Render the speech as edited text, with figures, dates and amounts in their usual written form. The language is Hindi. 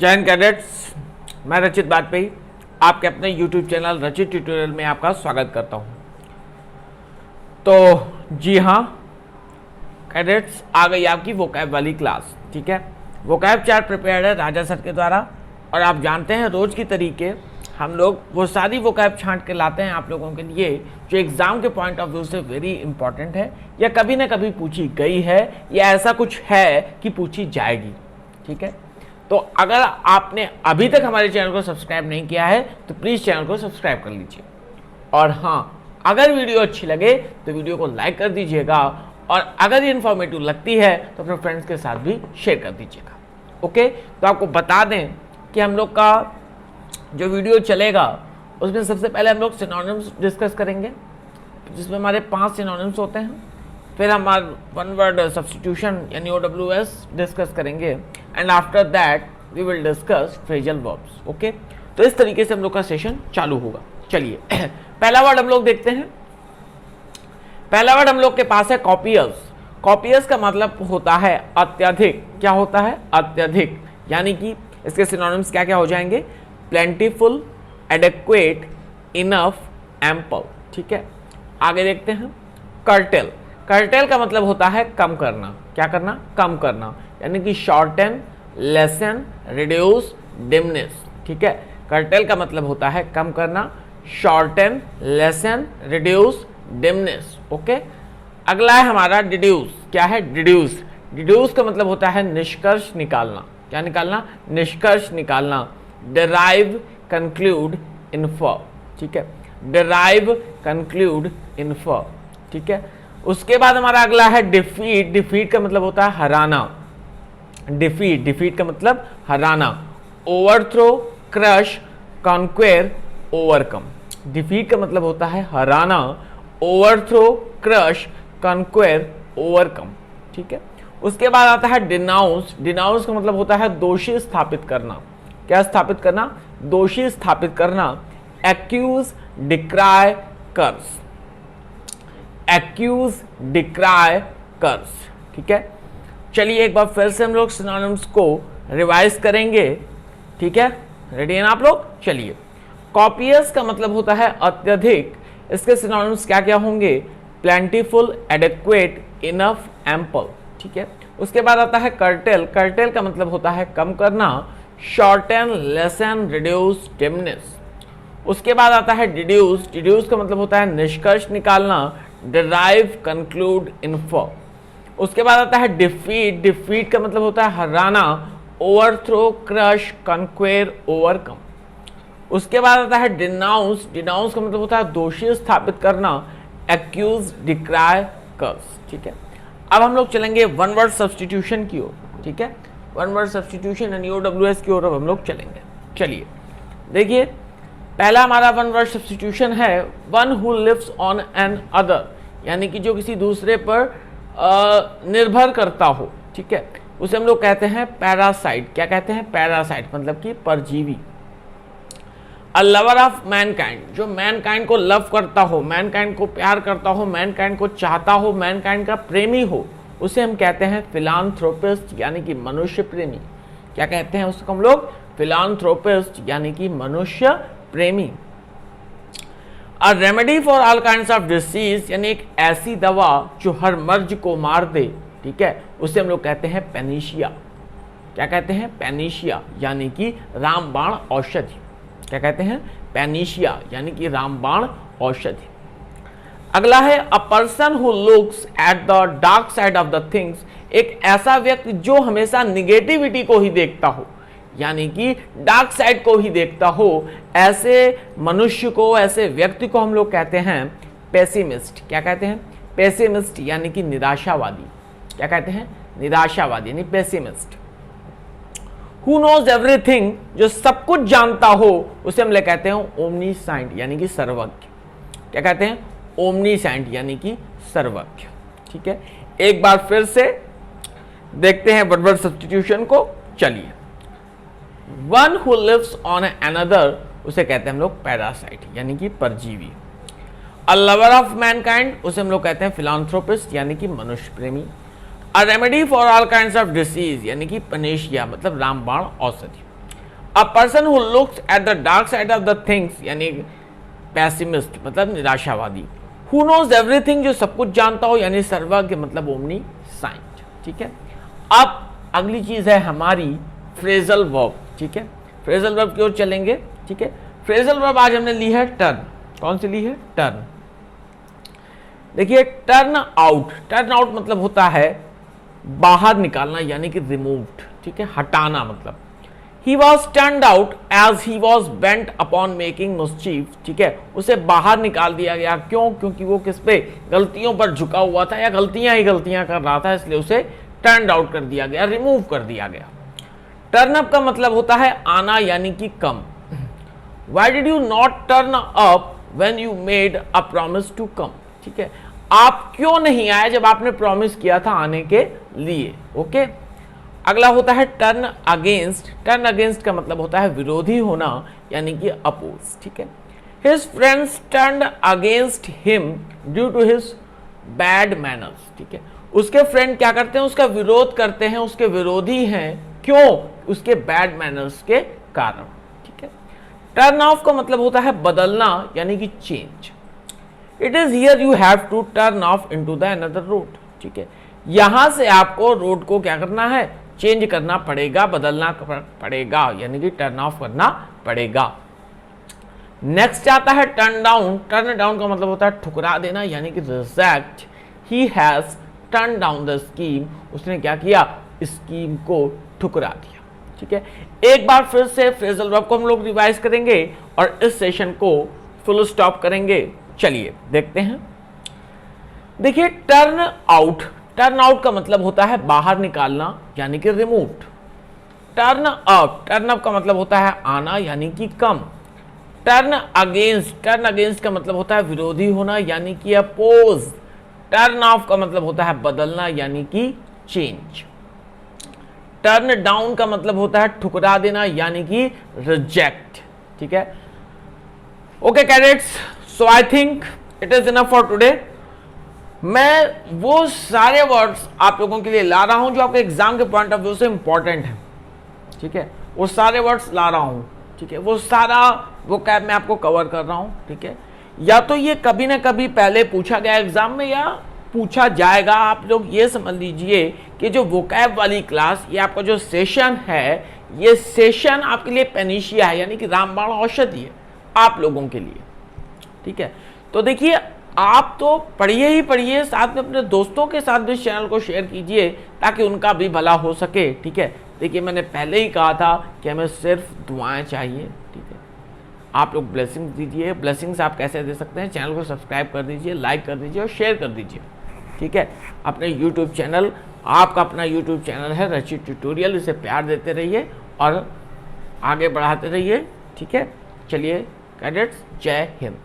जय हिंद कैडेट्स, मैं रचित वाजपेयी आपके अपने YouTube चैनल रचित ट्यूटोरियल में आपका स्वागत करता हूं। तो जी हाँ कैडेट्स, आ गई आपकी वोकैब वाली क्लास। ठीक है, वोकैब चार्ट प्रिपेयर्ड है राजा सर के द्वारा, और आप जानते हैं रोज की तरीके हम लोग वो सारी वोकैब छांट के लाते हैं आप लोगों के लिए जो एग्जाम के पॉइंट ऑफ व्यू से वेरी इंपॉर्टेंट है, या कभी ना कभी पूछी गई है, या ऐसा कुछ है कि पूछी जाएगी। ठीक है, तो अगर आपने अभी तक हमारे चैनल को सब्सक्राइब नहीं किया है तो प्लीज़ चैनल को सब्सक्राइब कर लीजिए। और हाँ, अगर वीडियो अच्छी लगे तो वीडियो को लाइक कर दीजिएगा, और अगर ये इन्फॉर्मेटिव लगती है तो अपने फ्रेंड्स के साथ भी शेयर कर दीजिएगा। ओके, तो आपको बता दें कि हम लोग का जो वीडियो चलेगा उसमें सबसे पहले हम लोग सिनोनिम्स डिस्कस करेंगे, जिसमें हमारे 5 सिनोनिम्स होते हैं। फिर हम वन वर्ड सब्स्टिट्यूशन यानी OWS डिस्कस करेंगे, and after that we will discuss phrasal verbs. Okay, तो इस तरीके से हम लोग का सेशन चालू होगा। चलिए पहला वर्ड हम लोग देखते हैं। पहला वर्ड हम लोग के पास है कॉपियस। कॉपियस का मतलब होता है अत्यधिक। क्या होता है? अत्यधिक। यानी कि इसके सिनोनिम्स क्या क्या हो जाएंगे? Plentiful, adequate, enough, ample. ठीक है, आगे देखते हैं कर्टेल। कर्टेल का मतलब होता है कम करना। क्या करना? कम करना, यानी कि शॉर्टन, लेसन, रिड्यूस, डिमनिश। ठीक है, कर्टेल का मतलब होता है कम करना, shorten, lesson, reduce, diminish. Okay, अगला है हमारा डिड्यूस। क्या है? डिड्यूस। डिड्यूस का मतलब होता है निष्कर्ष निकालना। क्या निकालना? निष्कर्ष निकालना। Derive, conclude, infer. ठीक है, डिराइव, कंक्लूड, इन्फर। ठीक है, उसके बाद हमारा अगला है डिफीट। डिफीट का मतलब होता है हराना। डिफीट, डिफीट का मतलब हराना। Overthrow, crush, conquer, overcome. Defeat का मतलब होता है हराना, ओवरथ्रो, क्रश, कॉन्क्वेर, ओवरकम। ठीक है, उसके बाद आता है डिनाउंस। डिनाउंस का मतलब होता है दोषी स्थापित करना। क्या स्थापित करना? दोषी स्थापित करना। एक्यूज, डिक्राई, कर्स। एक्यूज, डिक्राई, कर्स। ठीक है, चलिए एक बार फिर से हम लोग सिनोनिम्स को रिवाइज करेंगे। ठीक है, रेडी हैं आप लोग? चलिए, कॉपियस का मतलब होता है अत्यधिक। इसके सिनोनिम्स क्या क्या होंगे? Plentiful, adequate, enough, ample. ठीक है, उसके बाद आता है कर्टेल। कर्टेल का मतलब होता है कम करना, शॉर्टन, लेसन, रिड्यूस, डिमनिश। उसके बाद आता है डिड्यूस। डिड्यूस का मतलब होता है निष्कर्ष निकालना, डिराइव, कंक्लूड, इन्फर। उसके बाद आता है डिफीट। डिफीट का मतलब होता है हराना, ओवरथ्रो, क्रश, कॉन्क्वेर, ओवरकम। उसके बाद आता है डिनाउंस। डिनाउंस का मतलब होता है दोषी स्थापित करना, एक्यूज, डिक्राई, कर्स। ठीक है, अब हम लोग चलेंगे वन वर्ड सब्स्टिट्यूशन की ओर। ठीक है, वन वर्ड सब्स्टिट्यूशन यानी OWS की ओर अब हम लोग चलेंगे। चलिए देखिए, पहला हमारा वन वर्ड सब्स्टिट्यूशन है one who lives on another, यानी कि जो किसी दूसरे पर निर्भर करता हो। ठीक है, उसे हम लोग कहते हैं पैरासाइट। क्या कहते हैं? पैरासाइट, मतलब कि परजीवी। अ लवर ऑफ मैनकाइंड, जो मैनकाइंड को लव करता हो, मैनकाइंड को प्यार करता हो, मैनकाइंड को चाहता हो, मैनकाइंड का प्रेमी हो, उसे हम कहते हैं फिलांथ्रोपिस्ट, यानी कि मनुष्य प्रेमी। क्या कहते हैं उसको हम लोग? फिलांथ्रोपिस्ट, यानी कि मनुष्य प्रेमी। A remedy for all kinds of disease, यानी एक ऐसी दवा जो हर मर्ज को मार दे। ठीक है, उसे हम लोग कहते हैं पेनिशिया। क्या कहते हैं? पेनिशिया, यानी कि रामबाण औषधि। क्या कहते हैं? पेनिशिया, यानी कि रामबाण औषधि। अगला है a person who looks at the dark side of the things, एक ऐसा व्यक्ति जो हमेशा निगेटिविटी को ही देखता हो, यानी कि डार्क साइड को ही देखता हो। ऐसे मनुष्य को, ऐसे व्यक्ति को हम लोग कहते हैं पेसिमिस्ट। क्या कहते हैं? पेसिमिस्ट, यानी कि निराशावादी। क्या कहते हैं? निराशावादी, यानी पेसिमिस्ट। हु नोज एवरीथिंग, जो सब कुछ जानता हो, उसे हम लोग कहते हैं ओमनीसाइंट, यानी कि सर्वज्ञ। क्या कहते हैं? ओमनीसाइंट, यानी कि सर्वज्ञ। ठीक है, एक बार फिर से देखते हैं वन वर्ड सब्स्टिट्यूशन को। चलिए, one who lives on another, उसे कहते हैं हम लोग पैरासाइट, यानी कि परजीवी। अ लवर ऑफ मैनकाइंड, उसे हम लोग कहते हैं फिलांथ्रोपिस्ट, यानी कि मनुष्य प्रेमी। A remedy for all kinds of disease, यानी कि पेनिशिया, मतलब रामबाण औषधि। A person who looks at the dark side of the things, यानी पैसिमिस्ट मतलब निराशावादी। हु नोज एवरीथिंग, जो सब कुछ जानता हो, यानी सर्वज्ञ मतलब ओमनी साइंट। ठीक है, अब अगली चीज है हमारी फ्रेजल वर्ब। ठीक है, फ्रेजल वर्ब की ओर चलेंगे। ठीक है, फ्रेजल वर्ब आज हमने ली है टर्न। कौन सी ली है? टर्न। देखिए, टर्न आउट, टर्न आउट मतलब होता है बाहर निकालना, यानी कि रिमूव्ड। ठीक है, हटाना मतलब। He was turned out as he was bent upon making mischief। ठीक है, उसे बाहर निकाल दिया गया। क्यों? क्योंकि वो किस पे? गलतियों पर झुका हुआ था या गलतियां ही गलतियां कर रहा था, इसलिए उसे टर्न आउट कर दिया गया, रिमूव कर दिया गया। टर्न अप का मतलब होता है आना, यानी कि कम। Why did you not turn up when you made a promise to come? ठीक है, आप क्यों नहीं आए जब आपने प्रॉमिस किया था आने के लिए। ओके, अगला होता है टर्न अगेंस्ट। टर्न अगेंस्ट का मतलब होता है विरोधी होना, यानी कि अपोज। ठीक है, his friends turned against him due to his bad manners. ठीक है, उसके फ्रेंड क्या करते हैं? उसका विरोध करते हैं, उसके विरोधी हैं। क्यों? उसके बैड मैनर्स के कारण। ठीक है, टर्न ऑफ का मतलब होता है बदलना, यानी कि change. It is here you have to turn off into the another road. ठीक है, यहां से आपको रोड को क्या करना है? चेंज करना पड़ेगा, बदलना पड़ेगा, यानी कि टर्न ऑफ करना पड़ेगा। नेक्स्ट आता है टर्न डाउन। टर्न डाउन का मतलब होता है ठुकरा देना, यानी कि reject. He has turn down the scheme, उसने क्या किया? स्कीम को ठुकरा दिया। ठीक है, एक बार फिर से फ्रेजल वर्ब को हम लोग रिवाइज करेंगे और इस सेशन को फुल स्टॉप करेंगे। चलिए देखते हैं। देखिए, टर्न आउट, टर्न आउट का मतलब होता है बाहर निकालना, यानी कि removed. Turn up, turn up का मतलब होता है आना, यानी कि कम। टर्न अगेंस्ट, टर्न अगेंस्ट का मतलब होता है विरोधी होना, यानी कि अपोज। टर्न ऑफ का मतलब होता है बदलना, यानी कि चेंज। टर्न डाउन का मतलब होता है ठुकरा देना, यानी कि रिजेक्ट। ठीक है, okay cadets, so I think it is enough for today. मैं वो सारे वर्ड्स आप लोगों के लिए ला रहा हूं जो आपके एग्जाम के पॉइंट ऑफ व्यू से इंपॉर्टेंट है। ठीक है, वो सारे वर्ड्स ला रहा हूं। ठीक है, वो सारा वो कैब मैं आपको कवर कर रहा हूं। ठीक है, या तो ये कभी ना कभी पहले पूछा गया एग्जाम में या पूछा जाएगा। आप लोग ये समझ लीजिए कि जो वोकैब वाली क्लास, ये आपका जो सेशन है, ये सेशन आपके लिए पेनिशिया है, यानी कि रामबाण औषधि है आप लोगों के लिए। ठीक है, तो देखिए, आप तो पढ़िए ही पढ़िए, साथ में अपने दोस्तों के साथ भी इस चैनल को शेयर कीजिए ताकि उनका भी भला हो सके। ठीक है, देखिए मैंने पहले ही कहा था कि हमें सिर्फ दुआएं चाहिए। ठीक है, आप लोग ब्लेसिंग्स दीजिए। ब्लेसिंग्स आप कैसे दे सकते हैं? चैनल को सब्सक्राइब कर दीजिए, लाइक कर दीजिए और शेयर कर दीजिए। ठीक है, अपने यूट्यूब चैनल, आपका अपना यूट्यूब चैनल है रचित ट्यूटोरियल, इसे प्यार देते रहिए और आगे बढ़ाते रहिए। ठीक है, चलिए कैडेट्स, जय हिंद।